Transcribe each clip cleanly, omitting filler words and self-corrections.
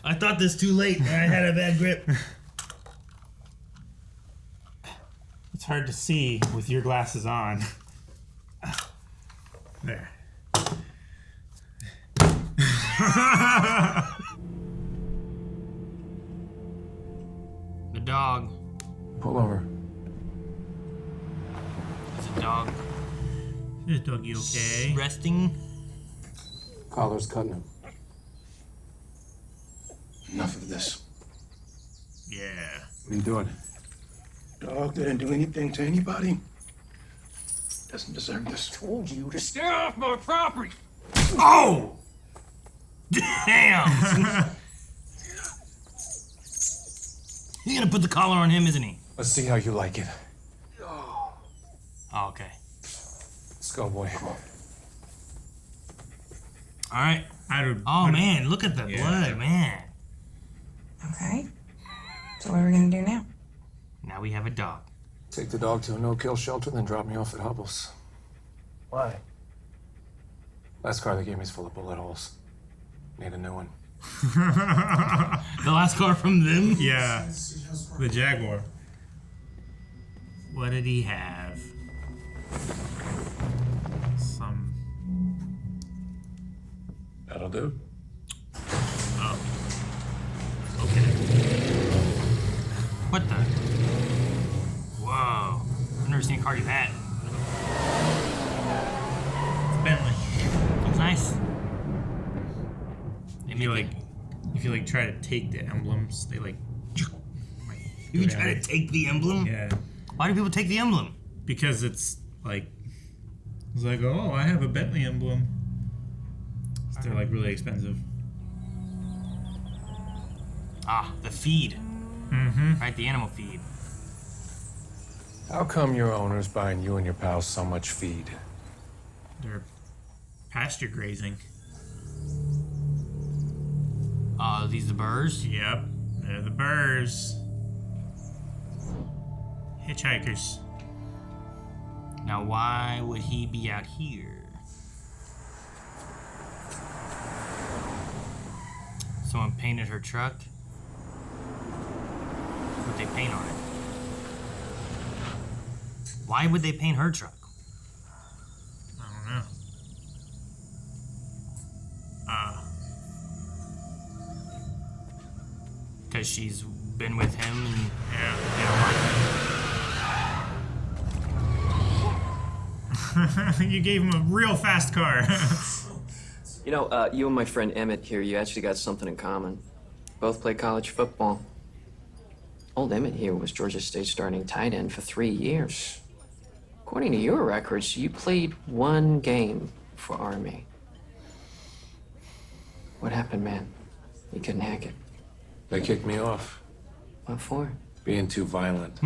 I thought this too late and I had a bad grip. It's hard to see with your glasses on. There. The dog. Pull over. It's a dog. Is doggy okay? Resting. Collar's cutting him. Enough of this. Yeah. What are you doing? Dog didn't do anything to anybody. Doesn't deserve this. Told you to stay off my property. Oh! Damn! He's gonna put the collar on him, isn't he? Let's see how you like it. Oh, okay. Let's go, boy. All right. Oh, man, look at the blood, man. Okay. So what are we gonna do now? Now we have a dog. Take the dog to a no-kill shelter, then drop me off at Hubble's. Why? Last car they gave me is full of bullet holes. Need a new one. The last car from them? Yeah. The Jaguar. What did he have? Some... That'll do. Oh. Okay. What the? Whoa. I've never seen a car do that. Bentley. Looks nice. If you try to take the emblems, they You can try to take the emblem? Yeah. Why do people take the emblem? Because it's like oh, I have a Bentley emblem. They're really expensive. Ah, the feed. Mm-hmm. Right, the animal feed. How come your owner's buying you and your pals so much feed? They're pasture grazing. These the burrs? Yep, they're the burrs. Hitchhikers. Now, why would he be out here? Someone painted her truck. What'd they paint on it? Why would they paint her truck? I don't know. Because she's been with him and... Yeah. You gave him a real fast car. You know, you and my friend Emmett here, you actually got something in common. Both play college football. Old Emmett here was Georgia State starting tight end for 3 years. According to your records, you played 1 game for Army. What happened, man? You couldn't hack it. They kicked me off. What for? Being too violent.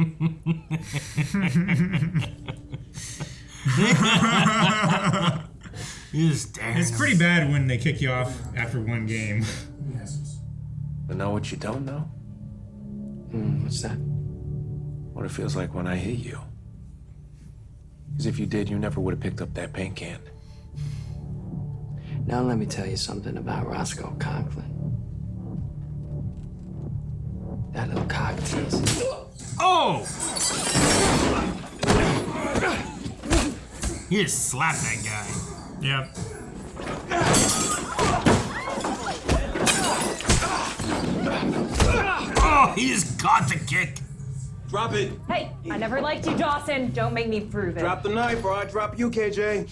It's pretty bad when they kick you off after 1 game. But know what you don't know? What's that? What it feels like when I hit you. Because if you did, you never would have picked up that paint can. Now let me tell you something about Roscoe Conklin. That little cock tease. Oh! He just slapped that guy. Yep. Oh, he just caught the kick. Drop it. Hey, I never liked you, Dawson. Don't make me prove it. Drop the knife or I drop you, KJ.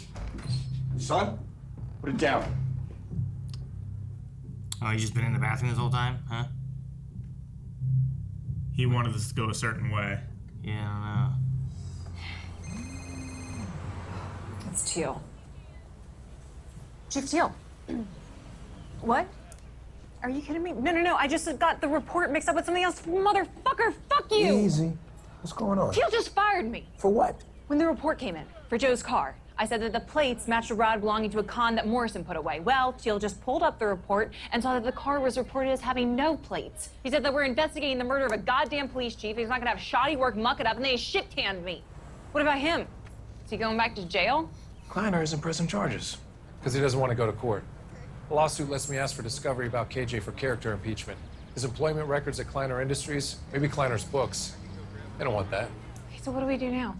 Son, put it down. Oh, he's just been in the bathroom this whole time, huh? He wanted this to go a certain way. Yeah, I don't know. It's Teal. Chief Teal. What? Are you kidding me? No. I just got the report mixed up with something else. Motherfucker, fuck you! Easy. What's going on? Teal just fired me. For what? When the report came in for Joe's car, I said that the plates matched a rod belonging to a con that Morrison put away. Well, Teal just pulled up the report and saw that the car was reported as having no plates. He said that we're investigating the murder of a goddamn police chief. He's not gonna have shoddy work muck it up, and then he shit-canned me. What about him? Is he going back to jail? Kleiner isn't pressing charges. Because he doesn't want to go to court. A lawsuit lets me ask for discovery about KJ for character impeachment. His employment records at Kleiner Industries, maybe Kleiner's books. They don't want that. Okay, so what do we do now?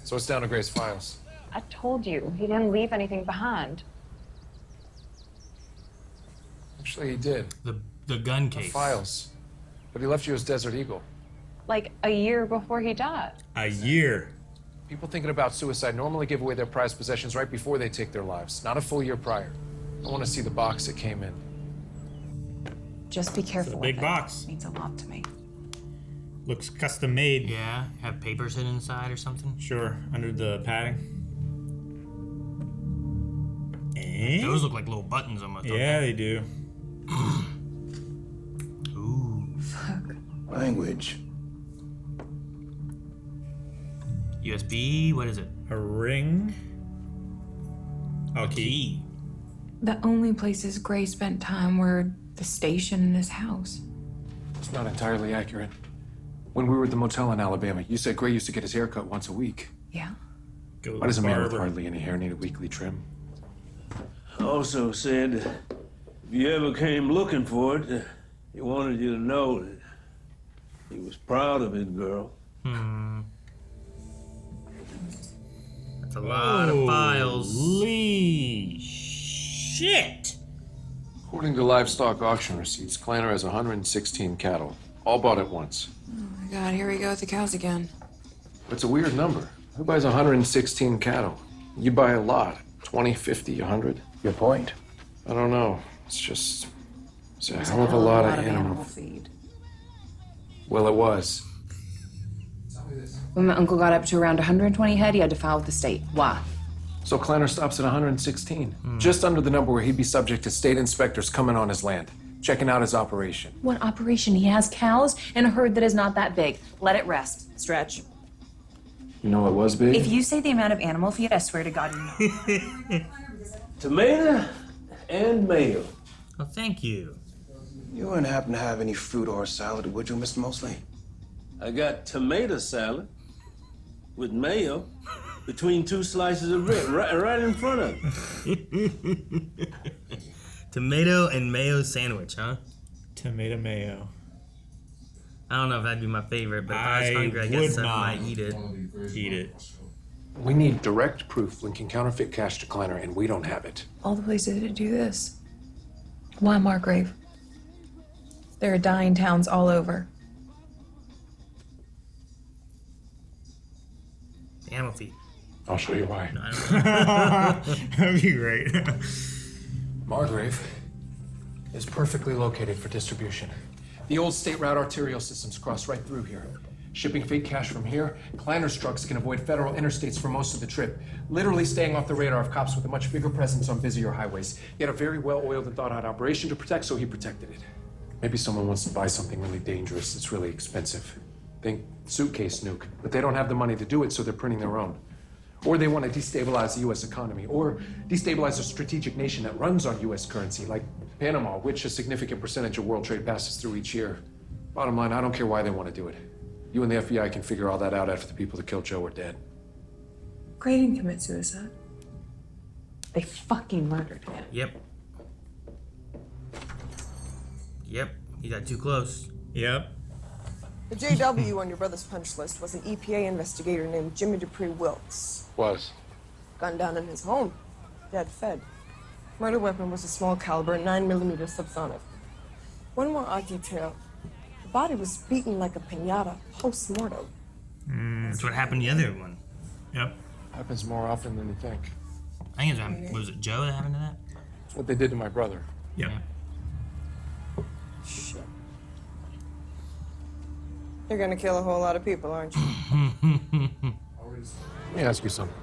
So it's down to Gray's files. I told you, he didn't leave anything behind. Actually, he did. The gun The case. files. But he left you as Desert Eagle. Like a year before he died. A year. People thinking about suicide normally give away their prized possessions right before they take their lives, not a full year prior. I want to see the box it came in. Just be careful. It's a big with box. It means a lot to me. Looks custom made. Yeah, have papers hidden inside or something. Sure, under the padding. Eh? Those look like little buttons almost. don't Yeah, they do. they? Ooh. Language. USB. What is it? A ring. Oh, key. Key. The only places Gray spent time were the station and his house. It's not entirely accurate. When we were at the motel in Alabama, you said Gray used to get his hair cut once a week. Yeah. Go to Why does a the man with barber. hardly any hair need a weekly trim? Also said that if you ever came looking for it, he wanted you to know that he was proud of his girl. That's a lot of files. Holy shit! According to livestock auction receipts, Kleiner has 116 cattle, all bought at once. Oh my God, here we go with the cows again. It's a weird number. Who buys 116 cattle? You buy a lot, 20, 50, 100? Your point. I don't know. It's a hell of a lot of animal. feed. Well, it was. When my uncle got up to around 120 head, he had to file with the state. Why? So Kleiner stops at 116, just under the number where he'd be subject to state inspectors coming on his land, checking out his operation. What operation? He has cows and a herd that is not that big. Let it rest. Stretch. You know it was big? If you say the amount of animal feed, I swear to God you know. Tomato and mayo. Oh, thank you. You wouldn't happen to have any fruit or salad, would you, Mr. Mosley? I got tomato salad with mayo between two slices of bread, right in front of me. Tomato and mayo sandwich, huh? Tomato mayo. I don't know if that'd be my favorite, but if I was I hungry, I would guess I not. might eat it. Eat it. We need direct proof linking counterfeit cash to Kleiner, and we don't have it. All the places that do this. Why Margrave? There are dying towns all over. Animal feed. I'll show you why. No, I don't know. That'd be great. Margrave is perfectly located for distribution. The old state route arterial systems cross right through here. Shipping fake cash from here, Kleiner's trucks can avoid federal interstates for most of the trip, literally staying off the radar of cops with a much bigger presence on busier highways. He had a very well-oiled and thought-out operation to protect, so he protected it. Maybe someone wants to buy something really dangerous that's really expensive. Think suitcase nuke, but they don't have the money to do it, so they're printing their own. Or they want to destabilize the U.S. economy, or destabilize a strategic nation that runs on U.S. currency, like Panama, which a significant percentage of world trade passes through each year. Bottom line, I don't care why they want to do it. You and the FBI can figure all that out after the people that killed Joe are dead. Gray didn't commit suicide. They fucking murdered him. Yep. Yep. He got too close. Yep. The JW on your brother's punch list was an EPA investigator named Jimmy Dupree Wilkes. Was. Gunned down in his home. Dead fed. Murder weapon was a small caliber 9mm subsonic. One more odd detail. The body was beaten like a piñata post-mortem. That's what happened to the other one. Yep. Happens more often than you think. I think it was, was it Joe that happened to that? It's what they did to my brother. Yep. Shit. You're gonna kill a whole lot of people, aren't you? Let me ask you something.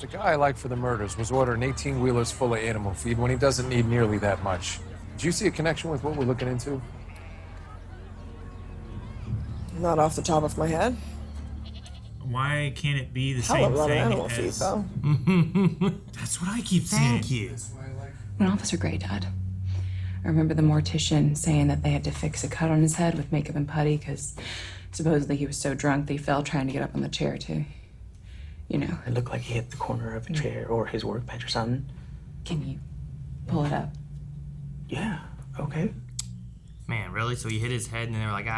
The guy I like for the murders was ordering 18-wheelers full of animal feed when he doesn't need nearly that much. Did you see a connection with what we're looking into? Not off the top of my head. Why can't it be the Hell same of a lot of thing animal feed, as... though. That's what I keep saying. Thank you. When Officer Gray died, I remember the mortician saying that they had to fix a cut on his head with makeup and putty because supposedly he was so drunk that he fell trying to get up on the chair, too. You know. It looked like he hit the corner of a chair or his workbench or something. Can you pull it up? Yeah, okay. Man, really? So he hit his head and then they were like,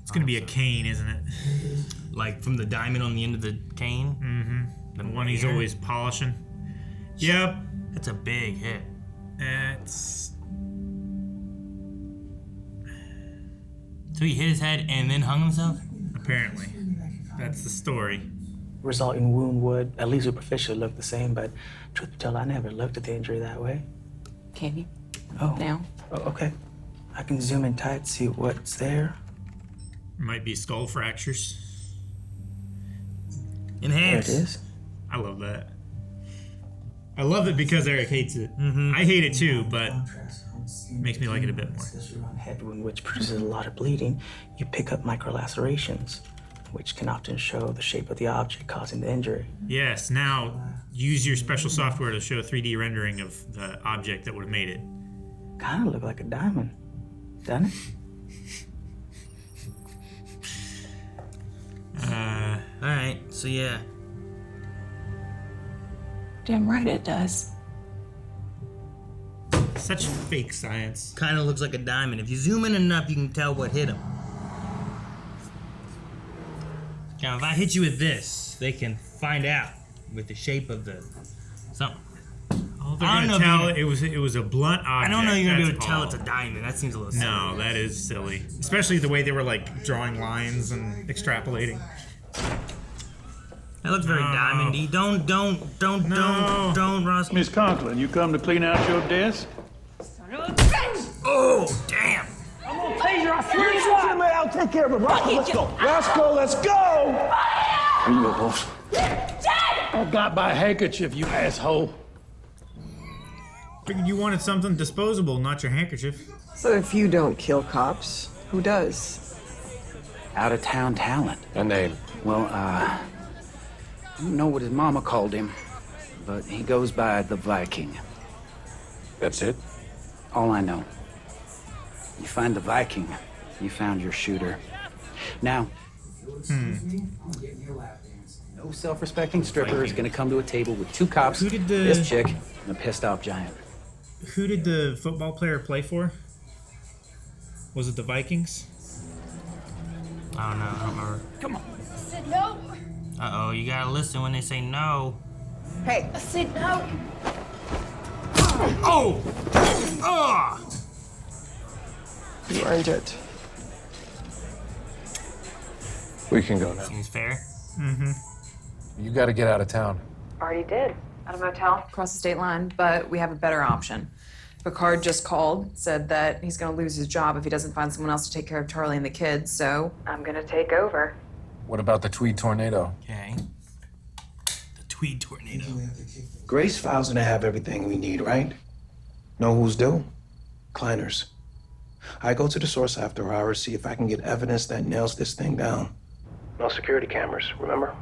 It's gonna be a cane, isn't it? Like from the diamond on the end of the cane? Mm-hmm. The one he's always polishing. Yep. That's a big hit. It's... So he hit his head and then hung himself? Apparently. That's the story. Resulting wound would, at least superficially, look the same, but truth be told, I never looked at the injury that way. Can you? Oh. Now? Oh, okay. I can zoom in tight, see what's there. Might be skull fractures. Enhance. There it is. I love that. I love it because Eric hates it. Mm-hmm. I hate it too, but it makes me like it a bit more. Head wound, which produces a lot of bleeding, you pick up microlacerations, which can often show the shape of the object causing the injury. Yes, now use your special software to show a 3D rendering of the object that would have made it. Kind of look like a diamond, doesn't it? Alright, so yeah. Damn right it does. Such fake science. Kind of looks like a diamond. If you zoom in enough, you can tell what hit him. Now, if I hit you with this, they can find out with the shape of the something. Oh, they're gonna tell it was a blunt object. I don't know you're gonna be able to that's tell all. it's a diamond. That seems a little silly. No, that is silly. Especially the way they were like drawing lines and extrapolating. That looks very diamondy. Don't, Ross. Miss Conklin, you come to clean out your desk? Oh, damn. I'm gonna taser, I swear to God. I'll take care of it. Roscoe, let's go. Roscoe, let's go. Where you go, boss? I got my handkerchief, you asshole. Figured you wanted something disposable, not your handkerchief. So if you don't kill cops, who does? Out-of-town talent. A name. Well, I don't know what his mama called him, but he goes by the Viking. That's it? All I know. You find the Viking, you found your shooter. Now, no self-respecting stripper is gonna come to a table with two cops, this chick, and a pissed-off giant. Who did the football player play for? Was it the Vikings? I don't know. I don't remember. Come on. Said no. Uh-oh, you gotta listen when they say no. Hey. I said no. Oh! Ah! You earned it. We can go now. Seems fair. Mm-hmm. You gotta get out of town. Already did. At a motel across the state line, but we have a better option. Picard just called, said that he's gonna lose his job if he doesn't find someone else to take care of Charlie and the kids, so I'm gonna take over. What about the Tweed tornado? Okay. The Tweed tornado. Grace files gonna have everything we need, right? Know who's due? Kleiners. I go to the source after hours, see if I can get evidence that nails this thing down. No security cameras, remember?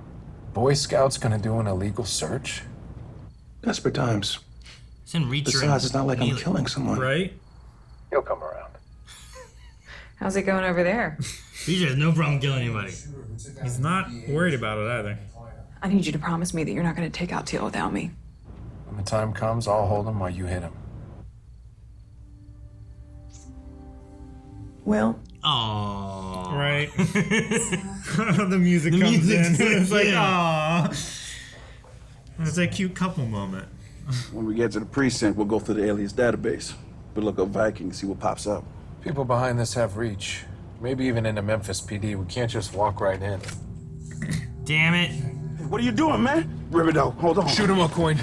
Boy Scouts gonna do an illegal search? Desperate times. It's in Reacher. Besides, it's not like I'm killing someone. Right? He'll come around. How's it going over there? Reacher has no problem killing anybody. He's not worried about it either. I need you to promise me that you're not gonna take out Teal without me. When the time comes, I'll hold him while you hit him. Well, Aww. Right. The music comes in. It's like, aww. It's a cute couple moment. When we get to the precinct, we'll go through the alias database. We'll look up Viking, see what pops up. People behind this have reach. Maybe even into Memphis PD. We can't just walk right in. Damn it. What are you doing, man? Riverdale, hold on. Shoot him, O'Coin.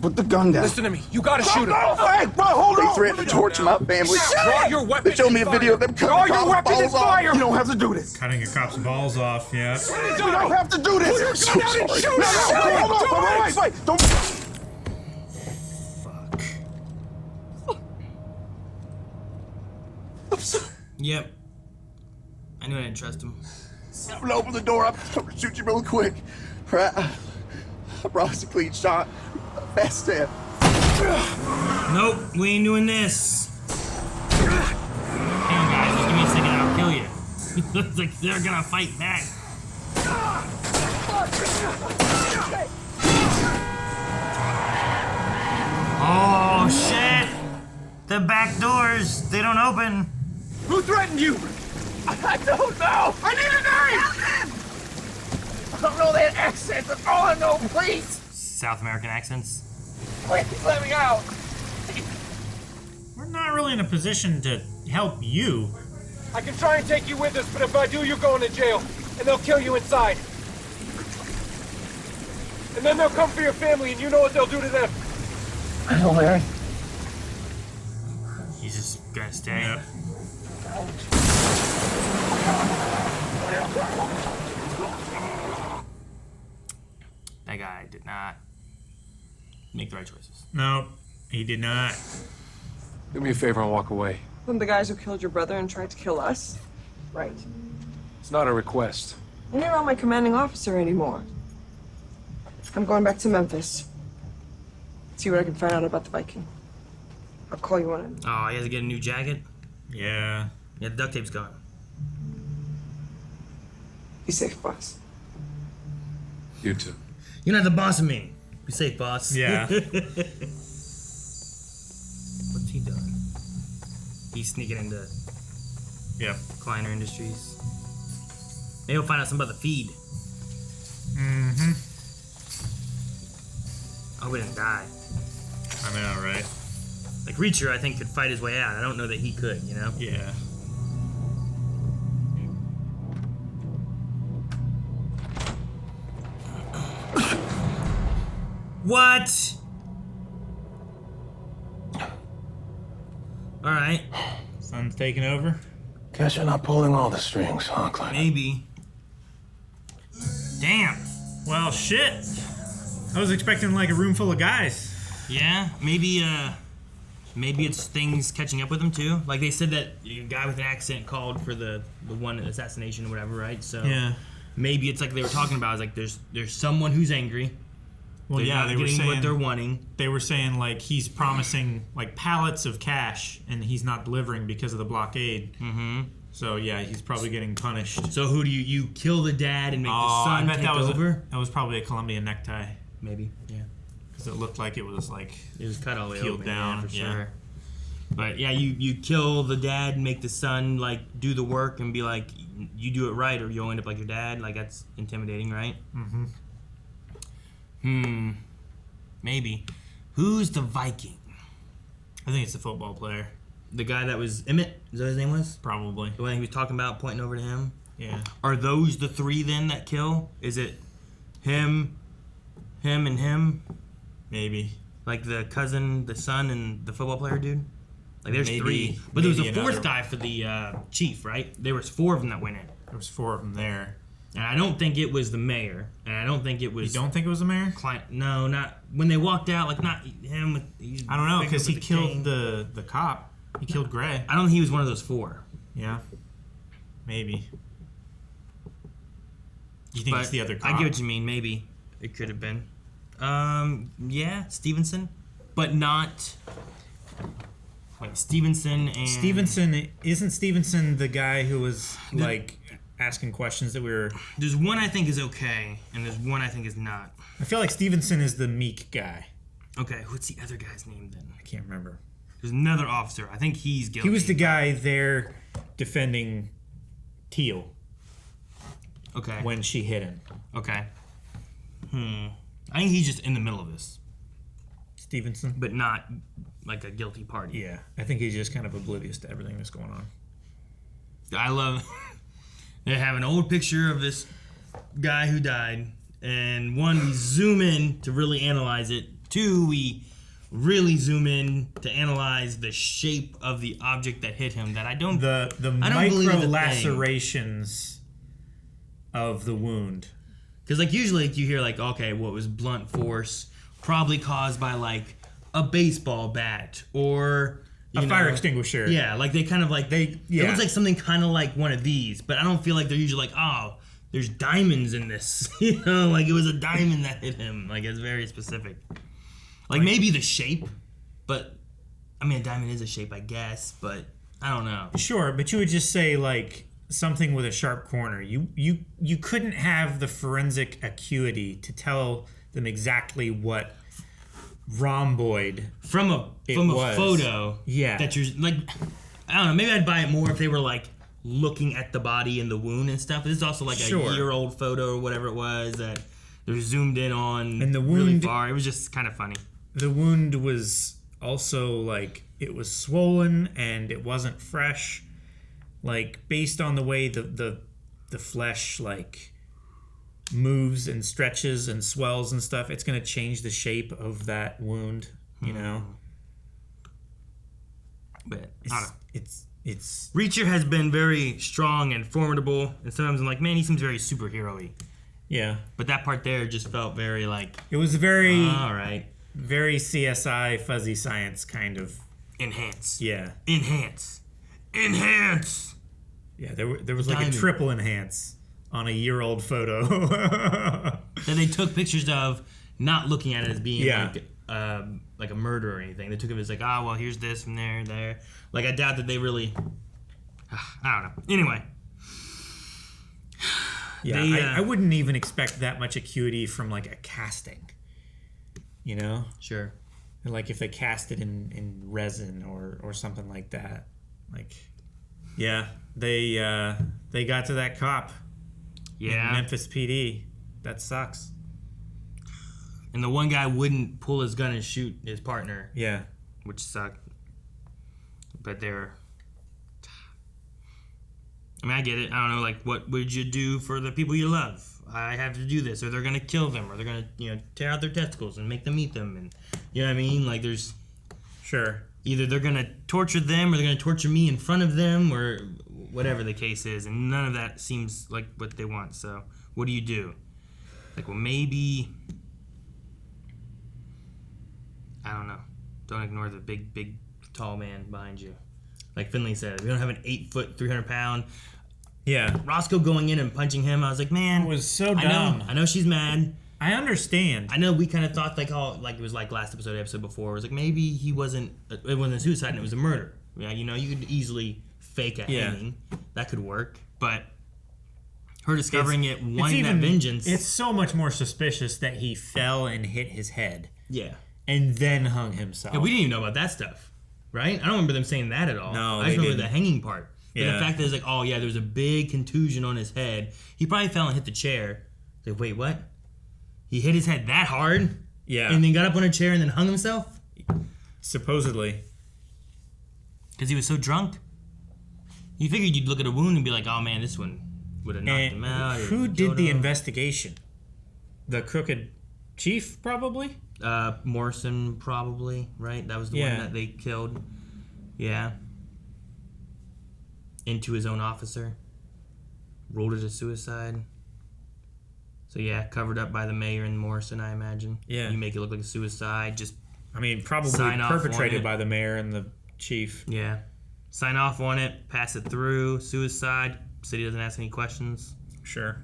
Put the gun down. Listen to me. You gotta shoot him. No, hey, bro, hold on. They threatened to torch my family. Draw your weapon. They showed me a video of them cutting Draw your weapon and fire. You don't have to do this. Cutting a cop's balls off, yeah. You don't have to do this. Pull your gun out and shoot. No, hold on. Wait, don't. Yep. I knew I didn't trust him. I'm gonna open the door up. I'm gonna shoot you real quick. Right? I promise a clean shot. Fast step. Nope, we ain't doing this. Hang on, guys, just give me a second, I'll kill you. It's like they're gonna fight back. Oh, shit! The back doors, they don't open. Who threatened you? I don't know. I need a name. I don't know that accent, but all I know, please. South American accents. Please let me out. We're not really in a position to help you. I can try and take you with us, but if I do, you're going to jail. And they'll kill you inside. And then they'll come for your family, and you know what they'll do to them. I know, Larry. He's just gonna stay. Yep. That guy did not make the right choices. No, he did not. Do me a favor and walk away. From the guys who killed your brother and tried to kill us? Right. It's not a request. And you're not my commanding officer anymore. I'm going back to Memphis. See what I can find out about the Viking. I'll call you on it. Oh, he has to get a new jacket? Yeah. Yeah, the duct tape's gone. Be safe, boss. You too. You're not the boss of me. Be safe, boss. Yeah. What's he doing? He's sneaking into Kleiner Industries. Maybe we'll find out something about the feed. Mm-hmm. Oh, we didn't die. I know, right? Like Reacher, I think, could fight his way out. I don't know that he could, you know? Yeah. What? Alright. Sun's taking over. Guess you're not pulling all the strings, huh, Klein? Maybe. Damn. Well, shit. I was expecting like a room full of guys. Yeah, maybe it's things catching up with him too. Like they said that a guy with an accent called for the one assassination or whatever, right? So yeah, maybe it's like they were talking about. Is like there's someone who's angry. Well, They're not they were getting saying what they're wanting. They were saying like he's promising like pallets of cash and he's not delivering because of the blockade. Mm-hmm. So yeah, he's probably getting punished. So who do you kill the dad and make the son I bet take that was over? That was probably a Colombian necktie. Maybe, yeah. Because it looked like it was like it was cut all the way peeled open, down. yeah, for sure. But yeah, you kill the dad and make the son like do the work and be like, you do it right or you'll end up like your dad. Like that's intimidating, right? Mm-hmm. Maybe. Who's the Viking? I think it's the football player. The guy that was Emmett? Is that what his name was? Probably. The one he was talking about, pointing over to him? Yeah. Are those the three then that kill? Is it him, and him? Maybe. Like the cousin, the son, and the football player dude? Like there's Maybe, three. But there was a maybe fourth another guy for the chief, right? There was four of them that went in. There was four of them there. And I don't think it was the mayor. And I don't think it was... You don't think it was the mayor? No, not... When they walked out, like not him with... I don't know, because he killed the cop. He killed Gray. I don't think he was one of those four. Yeah. Maybe. You think it's the other cop? I get what you mean. Maybe. It could have been. Yeah, Stevenson. But not... Wait, Stevenson and... Isn't Stevenson the guy who was, like, asking questions that we were... There's one I think is okay, and there's one I think is not. I feel like Stevenson is the meek guy. Okay, what's the other guy's name then? I can't remember. There's another officer. I think he's guilty. He was the guy there defending Teal. Okay. When she hit him. Okay. I think he's just in the middle of this. Stevenson? But not like a guilty party. Yeah. I think he's just kind of oblivious to everything that's going on. I love... They have an old picture of this guy who died. And one, we zoom in to really analyze it. Two, we really zoom in to analyze the shape of the object that hit him. That I don't... The I don't believe micro it's a lacerations of the wound. Because like usually you hear like, okay, what was blunt force? Probably caused by like a baseball bat or... A fire extinguisher. Yeah, like they kind of like... It looks like something kind of like one of these. But I don't feel like they're usually like, oh... There's diamonds in this, you know, like it was a diamond that hit him. Like it's very specific. Like maybe the shape, but I mean a diamond is a shape, I guess, but I don't know. Sure, but you would just say like something with a sharp corner. You couldn't have the forensic acuity to tell them exactly what rhomboid from a photo. Yeah. That you're like, I don't know. Maybe I'd buy it more if they were like looking at the body and the wound and stuff. This is also like a year-old photo or whatever it was that they're zoomed in on and the wound, really far. It was just kind of funny. The wound was also like it was swollen and it wasn't fresh. Like based on the way the flesh like moves and stretches and swells and stuff, it's gonna change the shape of that wound. You know. But it's Reacher has been very strong and formidable, and sometimes I'm like, man, he seems very superhero-y. Yeah. But that part there just felt very like... It was very... all right. Very CSI, fuzzy science kind of... Enhance. Yeah. Enhance. Enhance! Yeah, there was like a triple enhance on a year-old photo. That they took pictures of, not looking at it as being like a murder or anything. They took it as like, well, here's this from there. Like, I doubt that they really... I don't know. Anyway. Yeah, I wouldn't even expect that much acuity from like a casting. You know? Sure. Like if they cast it in resin or something like that. Like, yeah, they got to that cop. Yeah. In Memphis PD. That sucks. And the one guy wouldn't pull his gun and shoot his partner. Yeah. Which sucked. But I mean, I get it. I don't know, like, what would you do for the people you love? I have to do this, or they're gonna kill them, or they're gonna, tear out their testicles and make them eat them, and you know what I mean? Like, there's either they're gonna torture them, or they're gonna torture me in front of them, or whatever the case is, and none of that seems like what they want. So, what do you do? Like, well, maybe I don't know. Don't ignore the big, tall man behind you. Like Finley said, we don't have an 8-foot, 300-pound. Yeah. Roscoe going in and punching him. I was like, man. It was so dumb. I know she's mad. I understand. I know we kind of thought like, it was like last episode before. It was like maybe it wasn't a suicide and it was a murder. Yeah, you could easily fake a hanging. That could work. But her discovering it, wanting that vengeance. It's so much more suspicious that he fell and hit his head. Yeah. And then hung himself. Yeah, we didn't even know about that stuff. Right? I don't remember them saying that at all. No, I just remember the hanging part. But Yeah. the fact that it's like, there was a big contusion on his head. He probably fell and hit the chair. Like, wait, what? He hit his head that hard? Yeah. And then got up on a chair and then hung himself? Supposedly. Because he was so drunk. You figured you'd look at a wound and be like, oh man, this one would have knocked him out. Who did the investigation? The crooked chief, probably? Morrison, probably, right? That was the one that they killed. Yeah. Into his own officer. Ruled it a suicide. So yeah, covered up by the mayor and Morrison, I imagine. Yeah. You make it look like a suicide, just probably perpetrated by the mayor and the chief. Yeah. Sign off on it, pass it through, suicide. City doesn't ask any questions. Sure.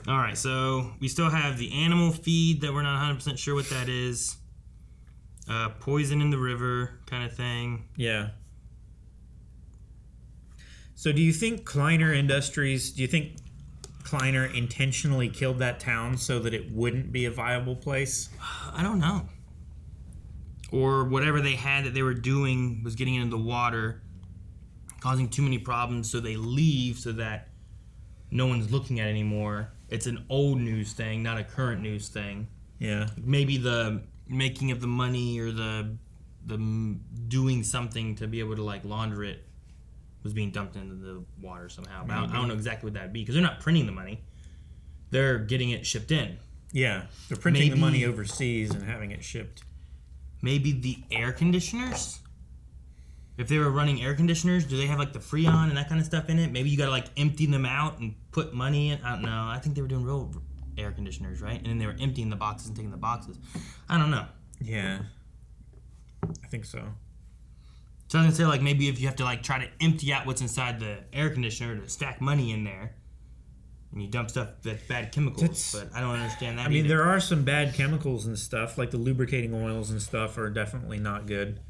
All right, so we still have the animal feed that we're not 100% sure what that is. Poison in the river kind of thing. Yeah. So do you think Kleiner intentionally killed that town so that it wouldn't be a viable place? I don't know. Or whatever they had that they were doing was getting into the water, causing too many problems, so they leave so that no one's looking at it anymore. It's an old news thing, not a current news thing. Yeah. Maybe the making of the money or the doing something to be able to like launder it was being dumped into the water somehow. But I don't know exactly what that'd be because they're not printing the money. They're getting it shipped in. Yeah. They're printing the money overseas and having it shipped. Maybe the air conditioners? If they were running air conditioners, do they have like the Freon and that kind of stuff in it? Maybe you gotta like empty them out and put money in. I don't know. I think they were doing real air conditioners, right? And then they were emptying the boxes and taking the boxes. I don't know. Yeah. I think so. So I was gonna say like maybe if you have to like try to empty out what's inside the air conditioner to stack money in there, and you dump stuff that's bad chemicals, but I don't understand that. I mean, either. there are some bad chemicals and stuff, like the lubricating oils and stuff are definitely not good.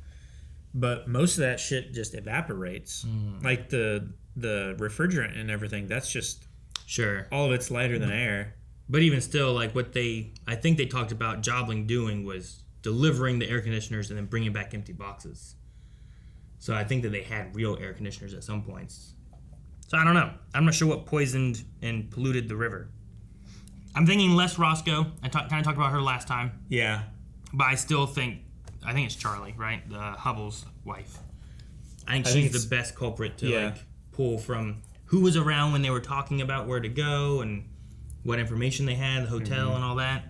But most of that shit just evaporates. Like the refrigerant and everything, that's just... Sure. All of it's lighter than air. But even still, like I think they talked about Jobling doing was delivering the air conditioners and then bringing back empty boxes. So I think that they had real air conditioners at some points. So I don't know. I'm not sure what poisoned and polluted the river. I'm thinking less Roscoe. I kind of talked about her last time. Yeah. But I still think it's Charlie, right? The Hubble's wife. I think she's the best culprit to like pull from who was around when they were talking about where to go and what information they had, the hotel and all that.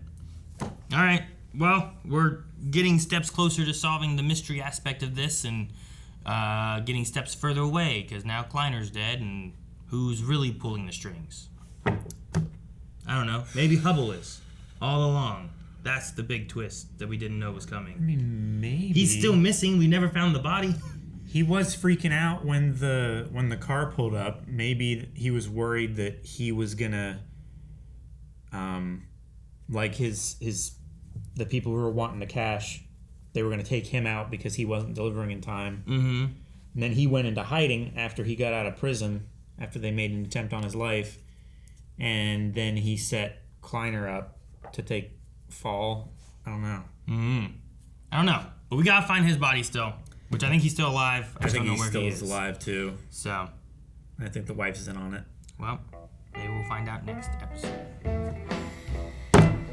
All right. Well, we're getting steps closer to solving the mystery aspect of this and getting steps further away because now Kleiner's dead and who's really pulling the strings? I don't know. Maybe Hubble is all along. That's the big twist that we didn't know was coming. I mean, maybe he's still missing. We never found the body. He was freaking out when the car pulled up. Maybe he was worried that he was gonna, like the people who were wanting the cash, they were gonna take him out because he wasn't delivering in time. Mm-hmm. And then he went into hiding after he got out of prison, after they made an attempt on his life, and then he set Kleiner up to take fall. I don't know. I don't know, but we gotta find his body still. Which I think he's still alive. I think don't know he where still he is alive too. So, I think the wife's in on it. Well, maybe we'll find out next episode.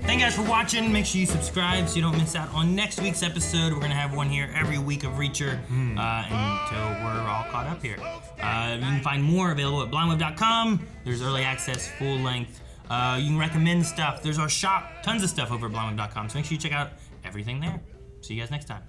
Thank you guys for watching. Make sure you subscribe so you don't miss out on next week's episode. We're gonna have one here every week of Reacher until we're all caught up here. You can find more available at blindweb.com. There's early access, full length. You can recommend stuff. There's our shop, tons of stuff over at blindweb.com. So make sure you check out everything there. See you guys next time.